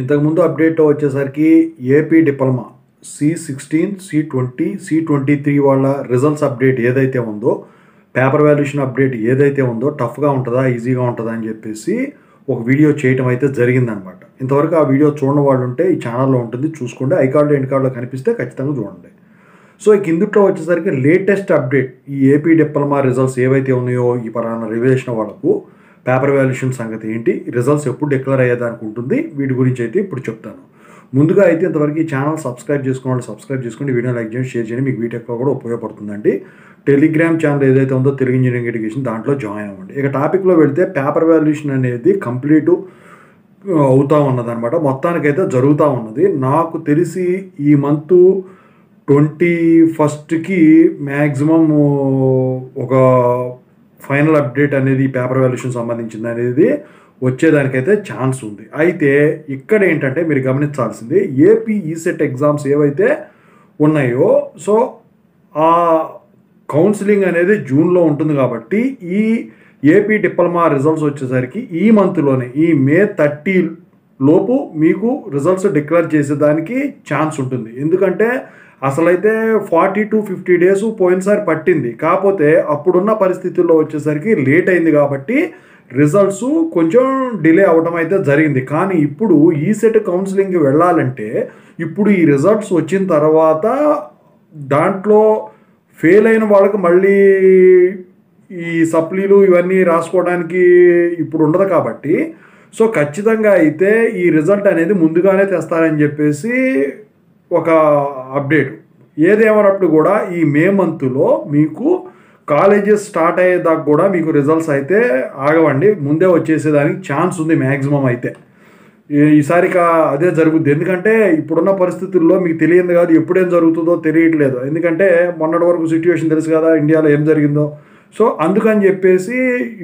ఇంతకుముందు అప్డేట్ వచ్చేసరికి AP diploma C16, C20, C23 వాళ్ళ రిజల్ట్స్ అప్డేట్ ఏదైతే ఉందో, పేపర్ వాల్యుయేషన్ అప్డేట్ ఏదైతే ఉందో టఫ్గా ఉంటుందా ఈజీగా ఉంటుందా అని చెప్పేసి ఒక వీడియో చేయటం అయితే జరిగిందనమాట. ఇంతవరకు ఆ వీడియో చూడని వాళ్ళు ఉంటే ఈ ఛానల్లో ఉంటుంది, చూసుకోండి. ఐ కార్డులో ఎండ్ కార్డులో కనిపిస్తే ఖచ్చితంగా చూడండి. సో కిందుట్లో వచ్చేసరికి లేటెస్ట్ అప్డేట్ ఈ ఏపీ డిప్లొమా రిజల్ట్స్ ఏవైతే ఉన్నాయో ఈ పలానా రివిజన్ వాళ్ళకు పేపర్ వాల్యుయేషన్ సంగతి ఏంటి, రిజల్ట్స్ ఎప్పుడు డిక్లేర్ అయ్యేదానికి ఉంటుంది, వీటి గురించి అయితే ఇప్పుడు చెప్తాను. ముందుగా అయితే ఇంతవరకు ఈ ఛానల్ సబ్స్క్రైబ్ చేసుకోండి, సబ్స్క్రైబ్ చేసుకోండి, వీడియో లైక్ చేయండి, షేర్ చేయండి, మీకు వీటెక్లో కూడా ఉపయోగపడుతుందండి. టెలిగ్రామ్ ఛానల్ ఏదైతే ఉందో తెలుగు ఇంజనీరింగ్ ఎడ్యుకేషన్, దాంట్లో జాయిన్ అవ్వండి. ఇక టాపిక్లో వెళ్తే పేపర్ వాల్యుయేషన్ అనేది కంప్లీట్ అవుతూ ఉన్నదన్నమాట. మొత్తానికైతే జరుగుతూ ఉన్నది. నాకు తెలిసి ఈ మంత్ 21కి మ్యాక్సిమం ఒక ఫైనల్ అప్డేట్ అనేది పేపర్ వాల్యుయేషన్ సంబంధించింది అనేది వచ్చేదానికైతే ఛాన్స్ ఉంది. అయితే ఇక్కడ ఏంటంటే మీరు గమనించాల్సింది, ఏపీ ఈసెట్ ఎగ్జామ్స్ ఏవైతే ఉన్నాయో సో ఆ కౌన్సిలింగ్ అనేది జూన్లో ఉంటుంది కాబట్టి ఈ ఏపీ డిప్లొమా రిజల్ట్స్ వచ్చేసరికి ఈ మంత్లోనే ఈ మే 30 లోపు మీకు రిజల్ట్స్ డిక్లేర్ చేసేదానికి ఛాన్స్ ఉంటుంది. ఎందుకంటే అసలైతే 40 to 50 డేస్ పోయినసారి పట్టింది, కాకపోతే అప్పుడున్న పరిస్థితుల్లో వచ్చేసరికి లేట్ అయింది కాబట్టి రిజల్ట్స్ కొంచెం డిలే అవ్వడం అయితే జరిగింది. కానీ ఇప్పుడు ఈసెట్ కౌన్సిలింగ్కి వెళ్ళాలంటే ఇప్పుడు ఈ రిజల్ట్స్ వచ్చిన తర్వాత దాంట్లో ఫెయిల్ అయిన వాళ్ళకి మళ్ళీ ఈ సప్లీలు ఇవన్నీ రాసుకోవడానికి ఇప్పుడు ఉండదు కాబట్టి సో ఖచ్చితంగా అయితే ఈ రిజల్ట్ అనేది ముందుగానే తెస్తారని చెప్పేసి ఒక అప్డేట్. ఏదేమన్నప్పుడు కూడా ఈ మే మంత్లో మీకు కాలేజెస్ స్టార్ట్ అయ్యేదాకా కూడా మీకు రిజల్ట్స్ అయితే ఆగవండి, ముందే వచ్చేసేదానికి ఛాన్స్ ఉంది మ్యాక్సిమం. అయితే ఈసారికి అదే జరుగుద్ది. ఎందుకంటే ఇప్పుడున్న పరిస్థితుల్లో మీకు తెలియదు కాదు, ఎప్పుడేం జరుగుతుందో తెలియట్లేదు. ఎందుకంటే మొన్నటి వరకు సిచ్యువేషన్ తెలుసు కదా ఇండియాలో ఏం జరిగిందో. సో అందుకని చెప్పేసి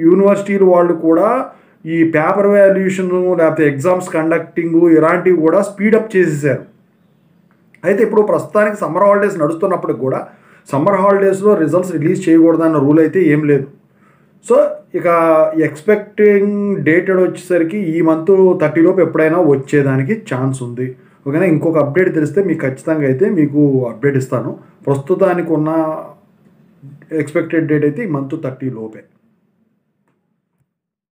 యూనివర్సిటీలు వాళ్ళు కూడా ఈ పేపర్ వాల్యుయేషన్ లేకపోతే ఎగ్జామ్స్ కండక్టింగ్ ఇలాంటివి కూడా స్పీడప్ చేసేసారు. అయితే ఇప్పుడు ప్రస్తుతానికి సమ్మర్ హాలిడేస్ నడుస్తున్నప్పటికి కూడా సమ్మర్ హాలిడేస్లో రిజల్ట్స్ రిలీజ్ చేయకూడదన్న రూల్ అయితే ఏం లేదు. సో ఇక ఎక్స్పెక్టింగ్ డేటెడ్ వచ్చేసరికి ఈ మంత్ 30 లోపు ఎప్పుడైనా వచ్చేదానికి ఛాన్స్ ఉంది. ఓకేనా, ఇంకొక అప్డేట్ తెలిస్తే మీకు ఖచ్చితంగా అయితే మీకు అప్డేట్ ఇస్తాను. ప్రస్తుతానికి ఉన్న ఎక్స్పెక్టెడ్ డేట్ అయితే ఈ మంత్ 30 లోపే.